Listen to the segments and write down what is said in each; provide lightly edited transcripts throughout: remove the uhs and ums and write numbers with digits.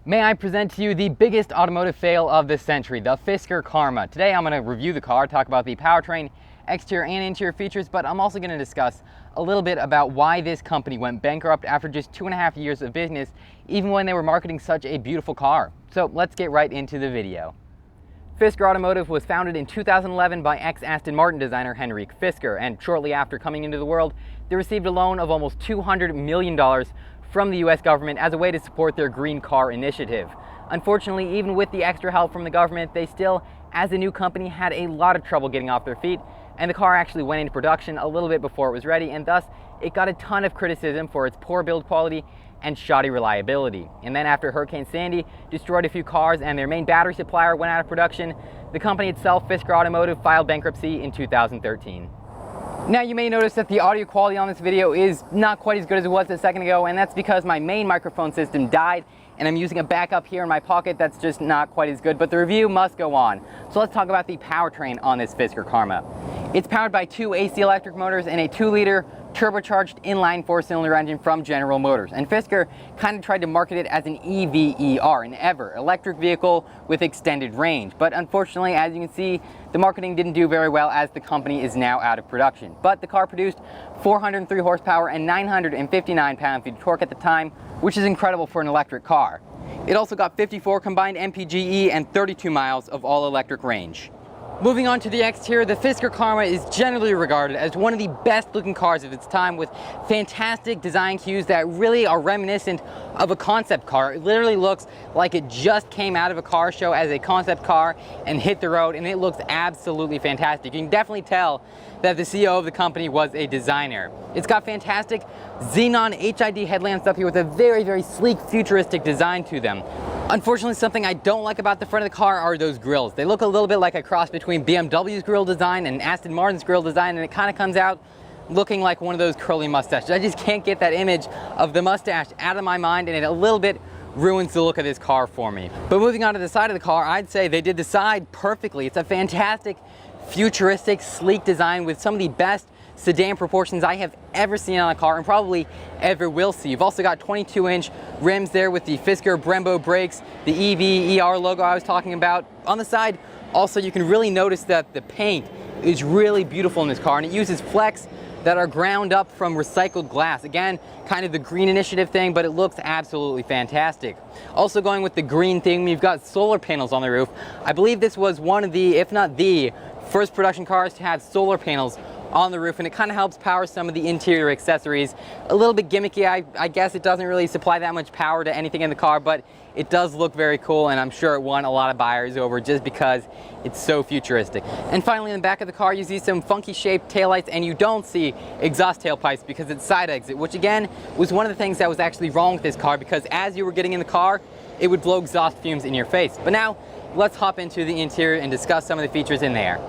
May I present to you the biggest automotive fail of the century, the Fisker Karma. Today I'm going to review the car, talk about the powertrain, exterior and interior features, but I'm also going to discuss a little bit about why this company went bankrupt after just 2.5 years of business, even when they were marketing such a beautiful car. So let's get right into the video. Fisker Automotive was founded in 2011 by ex-Aston Martin designer Henrik Fisker, and shortly after coming into the world, they received a loan of almost $200 million from the US government as a way to support their green car initiative. Unfortunately, even with the extra help from the government, they still, as a new company, had a lot of trouble getting off their feet, and the car actually went into production a little bit before it was ready, and thus it got a ton of criticism for its poor build quality and shoddy reliability. And then after Hurricane Sandy destroyed a few cars and their main battery supplier went out of production, the company itself, Fisker Automotive, filed bankruptcy in 2013. Now you may notice that the audio quality on this video is not quite as good as it was a second ago, and that's because my main microphone system died and I'm using a backup here in my pocket that's just not quite as good, but the review must go on. So let's talk about the powertrain on this Fisker Karma. It's powered by two AC electric motors and a 2-liter turbocharged inline 4-cylinder engine from General Motors. And Fisker kind of tried to market it as an EVER, an electric vehicle with extended range. But unfortunately, as you can see, the marketing didn't do very well as the company is now out of production. But the car produced 403 horsepower and 959 pound-feet of torque at the time, which is incredible for an electric car. It also got 54 combined MPGe and 32 miles of all-electric range. Moving on to the exterior, the Fisker Karma is generally regarded as one of the best looking cars of its time, with fantastic design cues that really are reminiscent of a concept car. It literally looks like it just came out of a car show as a concept car and hit the road, and it looks absolutely fantastic. You can definitely tell that the CEO of the company was a designer. It's got fantastic Xenon HID headlamps up here with a very sleek futuristic design to them. Unfortunately, something I don't like about the front of the car are those grills. They look a little bit like a cross between BMW's grille design and Aston Martin's grille design, and it kind of comes out looking like one of those curly mustaches. I just can't get that image of the mustache out of my mind, and it a little bit ruins the look of this car for me. But moving on to the side of the car, I'd say they did the side perfectly. It's a fantastic, futuristic, sleek design with some of the best sedan proportions I have ever seen on a car and probably ever will see. You've also got 22-inch rims there with the Fisker Brembo brakes, the EVER logo I was talking about. On the side, also you can really notice that the paint is really beautiful in this car, and it uses flecks that are ground up from recycled glass. Again, kind of the green initiative thing, but it looks absolutely fantastic. Also going with the green theme, you've got solar panels on the roof. I believe this was one of the, if not the, first production cars to have solar panels on the roof, and it kind of helps power some of the interior accessories. A little bit gimmicky, I guess it doesn't really supply that much power to anything in the car, but it does look very cool, and I'm sure it won a lot of buyers over just because it's so futuristic. And finally, in the back of the car, you see some funky shaped taillights, and you don't see exhaust tailpipes because it's side exit, which again was one of the things that was actually wrong with this car, because as you were getting in the car, it would blow exhaust fumes in your face. But now, let's hop into the interior and discuss some of the features in there.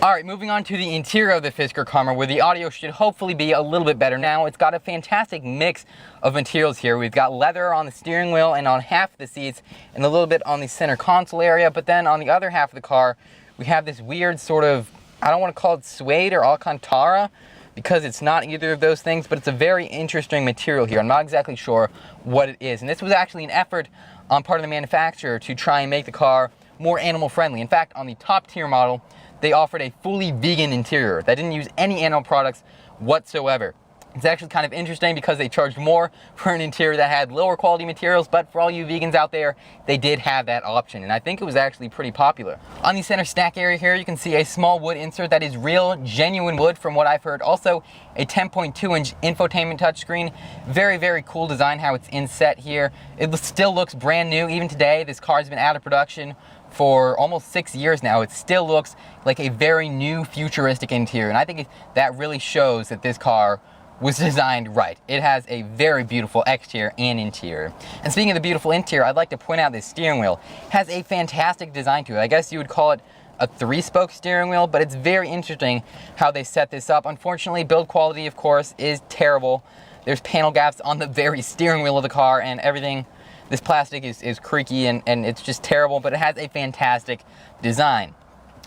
Alright, moving on to the interior of the Fisker Karma, where the audio should hopefully be a little bit better. Now, it's got a fantastic mix of materials here. We've got leather on the steering wheel and on half of the seats, and a little bit on the center console area, but then on the other half of the car, we have this weird sort of, I don't want to call it suede or Alcantara, because it's not either of those things, but it's a very interesting material here. I'm not exactly sure what it is, and this was actually an effort on part of the manufacturer to try and make the car more animal friendly. In fact, on the top tier model, they offered a fully vegan interior that didn't use any animal products whatsoever. It's actually kind of interesting because they charged more for an interior that had lower quality materials, but for all you vegans out there, they did have that option, and I think it was actually pretty popular. On the center stack area here, you can see a small wood insert that is real, genuine wood from what I've heard. Also, a 10.2-inch infotainment touchscreen. Very cool design how it's inset here. It still looks brand new even today. This car's been out of production for almost 6 years now. It still looks like a very new futuristic interior, and I think that really shows that this car was designed right. It has a very beautiful exterior and interior. And speaking of the beautiful interior, I'd like to point out this steering wheel. It has a fantastic design to it. I guess you would call it a 3-spoke steering wheel, but it's very interesting how they set this up. Unfortunately, build quality, of course, is terrible. There's panel gaps on the very steering wheel of the car, and everything, this plastic is creaky, and it's just terrible, but it has a fantastic design.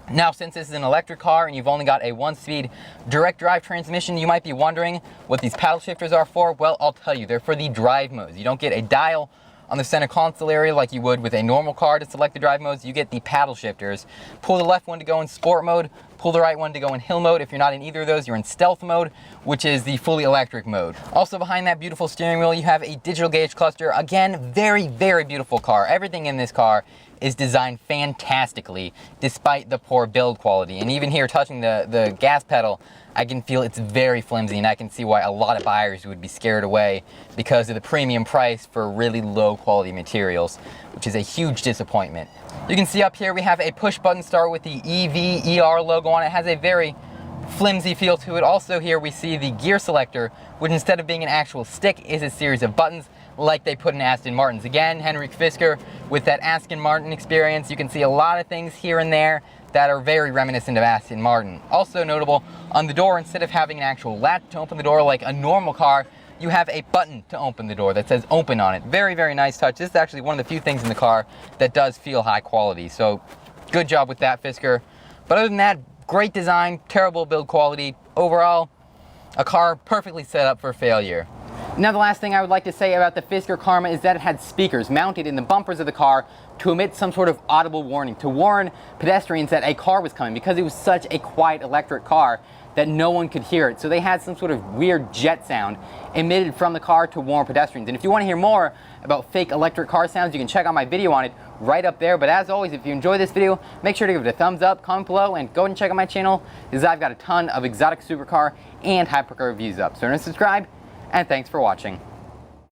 Now, since this is an electric car and you've only got a 1-speed direct drive transmission, you might be wondering what these paddle shifters are for. Well, I'll tell you, they're for the drive modes. You don't get a dial on the center console area like you would with a normal car to select the drive modes. You get the paddle shifters. Pull the left one to go in sport mode, pull the right one to go in hill mode. If you're not in either of those, you're in stealth mode, which is the fully electric mode. Also behind that beautiful steering wheel, you have a digital gauge cluster. Again, very, very beautiful car. Everything in this car is designed fantastically despite the poor build quality. And even here touching the gas pedal, I can feel it's very flimsy, and I can see why a lot of buyers would be scared away because of the premium price for really low quality materials, which is a huge disappointment. You can see up here we have a push button start with the EV logo on it. It has a very flimsy feel to it. Also here we see the gear selector, which instead of being an actual stick is a series of buttons like they put in Aston Martins. Again, Henrik Fisker with that Aston Martin experience. You can see a lot of things here and there that are very reminiscent of Aston Martin. Also notable, on the door, instead of having an actual latch to open the door like a normal car, you have a button to open the door that says open on it. Very, very nice touch. This is actually one of the few things in the car that does feel high quality. So good job with that, Fisker. But other than that, great design, terrible build quality. Overall, a car perfectly set up for failure. Now the last thing I would like to say about the Fisker Karma is that it had speakers mounted in the bumpers of the car to emit some sort of audible warning, to warn pedestrians that a car was coming, because it was such a quiet electric car that no one could hear it. So they had some sort of weird jet sound emitted from the car to warn pedestrians. And if you want to hear more about fake electric car sounds, you can check out my video on it right up there. But as always, if you enjoy this video, make sure to give it a thumbs up, comment below, and go ahead and check out my channel, because I've got a ton of exotic supercar and hypercar reviews up. So remember to subscribe, and thanks for watching.